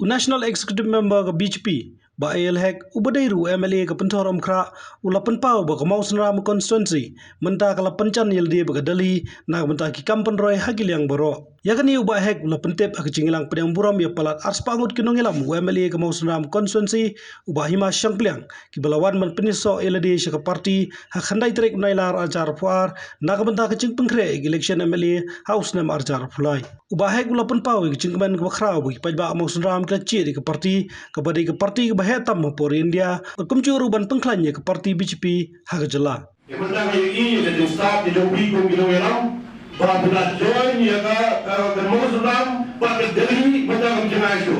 National Executive Member ke BJP ba elhek ubadairu MLA ke pentorom kra ulapan pau ba kemausan ram constituency menta kala pencan yeldi ba Delhi na menta ki kampan roy hagil yang boro yakani uba hek ulapan tep ak cingilang pedang buram ya palat ars pangut kinongilam MLA ke kemausan ram constituency uba hima syangpliang ki balawan man peniso eladi syaka parti hak handai trek nailar ajar puar na menta ke cing pengkre election MLA house nam ajar pulai uba hek ulapan pau ki cingman ke bakrau ki pajba kemausan ram ke ciri ke parti ke parti ke hetam por India kumcuru ban pengklanya ke parti BJP hagajala. Yang pertama ini jadi start di Jombang Gilawang, bapak join ya ke Muslim, bapak Delhi macam itu.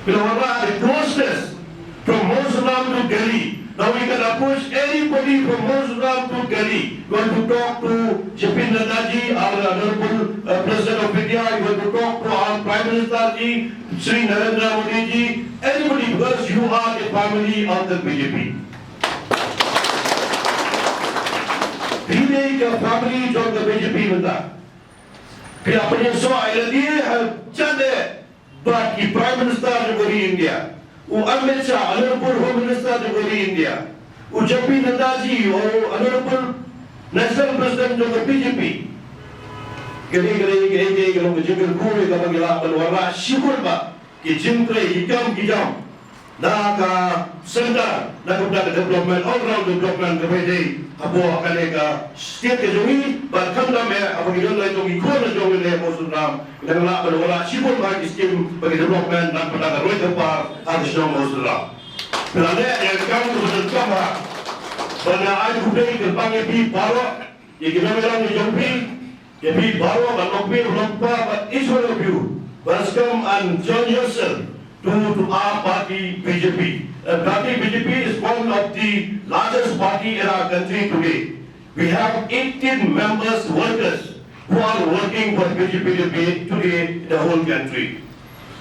Bila ada process from Muslim to Delhi, now we can push anybody from Muslim to Delhi. Going to talk to Jepin Nadaji, our honorable President of India. Going to talk to our Prime Minister ji, Sri Narendra Modi ji. Anybody, because you are a family of the BJP. Being a family of the BJP benda. फिर अपने सो आये दिए चंदे बाकी prime minister जोगरी इंडिया, वो अमित शाह अनूरपुर home minister जोगरी इंडिया, वो जेपी नड्डा जी और अनूरपुर नेशनल प्रेसिडेंट जोगर बीजेपी, गले लोग जिंगल खूबे का बंगला बनवाना शिकुल बा कि जिंगले Hijam naga center naga development all round development kepede abo akanega state ke jongi barkanda me abo gidan lai jongi ko na jongi le mosunram nagala balwala sibol ba scheme bagi development dan pada roy par adishno mosunram pelane kam ko kama bana ay budai ke pange bi baro ye gidan melang jongi ye bi baro ba lokbi lokpa but each one of you must come and join yourself to our party BJP. Party BJP is one of the largest party in our country today. We have 18 members, workers who are working for BJP today in the whole country.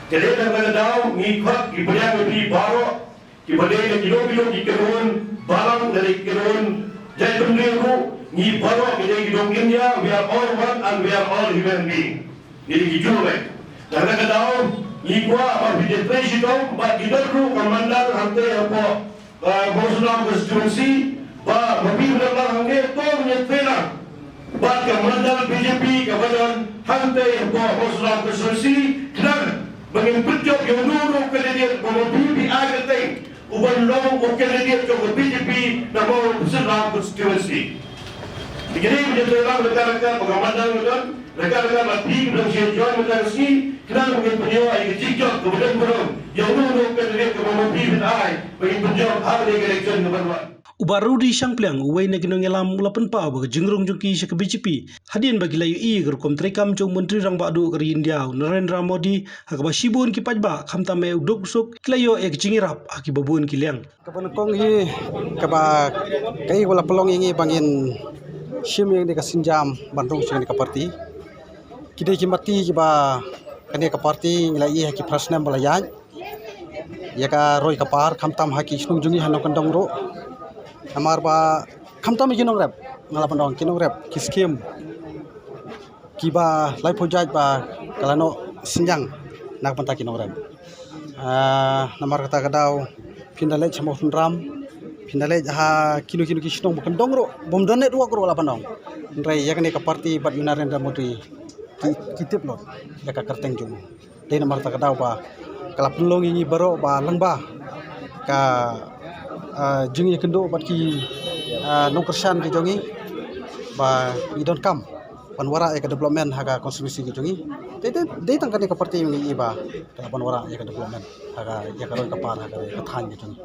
Today, we are now ngikhat ibadah beri baro, ibadah kilo ikerun, barang dari ikerun, jadi pendiru ngi baro kita hidupnya. We are all one and we are all human being. Jadi hijau karena kita Igwa apa bidang presiden, ba gidaru komandar hante apa Muslim constituency, ba mabibla lang hante to menyetela, ba komandar BJP kawalan hante apa Muslim constituency, dan bagi pejabat yang dulu kandidat mabibli agate, uban long kandidat ke BJP nama Muslim constituency. Jadi menyetela rekan-rekan komandar rekan-rekan mati dan sejauh mereka sini kenal mungkin penjauh ay kecikjok kemudian belum yang dulu kandidat ke mabibli ay bagi penjauh hari election kebaruan. Ubarudi syangpliang uway na ginongelam ulapan pa ba jingrong jungki sa BJP hadin bagi layu i gerkom trekam jong menteri rang badu kari India Narendra Modi hakaba shibun ki pajba khamta me udok sok klayo ek jingirap akibabun kiliang kaban kong hi kaba kai wala pelong ingi bangin shim yang dikasinjam bandung sing di parti kidai kimati kiba kane ka parti ngilai ki prasnam balayan ya ka roi ka par khamtam haki snung jungi hanok kandong ro amar ba khamtam ginong rap ngalapan dong kinong rap ki scheme kiba lai project ba kalano sinjang nak panta kinong rap namar kata kadau pindale chamo ram pindale ha kilo ki snung kandong ro bom donet ro ko lapan dong ndrai ya kane ka parti bat Narendra Modi kitip lo ya ka kerteng jung dai namar ta kadau ba kala pelong ini baro ba langba ka jungi kendo bat ki nongkersan ki jongi ba i don't come panwara ya ka development haga konstitusi ki jongi dai tangkani ka parti ini ba ka panwara ya ka development haga ya ka ron ka par haga ka than ki jongi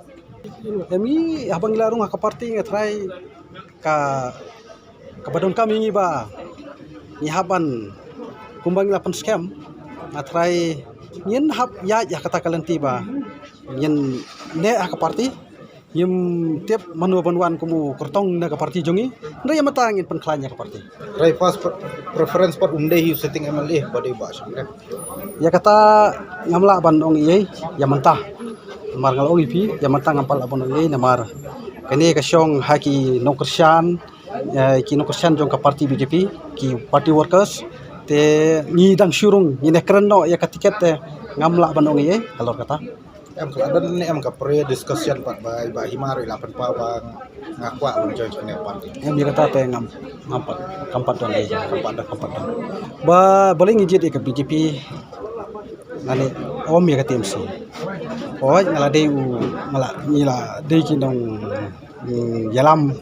emi habang larung ka parti ngatrai ka badon kami ini ba ni haban kumbang lapan scam atrai nyen hap ya kata kalanti ba nyen ne ka parti yum tiap manuan kumu kortong na ka parti jongi ndai matangin penklanya ka parti rai first preference part unde hi setting MLA bade ba samre ya kata ngamla ban ong iye ya mentah mar ngal ong ipi ya mentah ngampal abon ong iye namar kani ka syong haki nongkersan ki nongkersan jong ka parti BJP ki party workers te ni dang syurung ni ne krenno ya ka tiket te ngamla ban ong ye kalor kata. Em keladan ni em ka pre discussion pat ba himar ilapan pa bang ngakwa bang join kene party. Em dia kata apa ngampat kampat don ye kampat don. Ba boleh ngijit ke BJP nani om ya ke TMC. Oh ngala dei ngala nila dei kinong yalam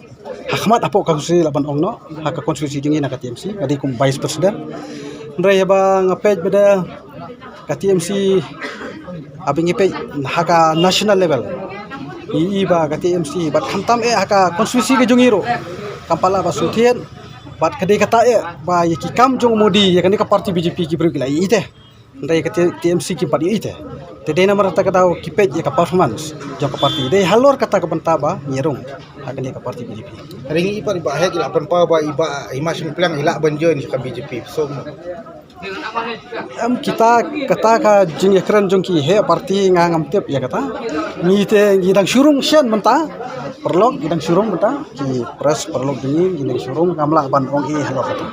hakmat apo konstitusi laban ong no hak konstitusi jingi na ke TMC adi kum vice president. Ndray ba ngapej beda ke TMC abing ipe haka national level iba ke TMC bat khantam haka konstitusi ke jungiro kampala ba sutien bat kede kata ba yaki kam jong modi ya kani ka parti BJP ki berkila ite ndai ke TMC ki padi ite tede na marata ka daw kipej ya ka performance jong ka parti dei halor kata ka bantaba nyerung hakani ka parti BJP Ringi ipa iba hek ilapan pa ba iba himasin plang ila ban join ka BJP. So kita kata ka jing ekran jong ki he parti ngangam tep ya kata ngite ngidang surung sian menta perlok ngidang surung menta ki pres perlok dingin ngidang surung ngamla ban ong halor kata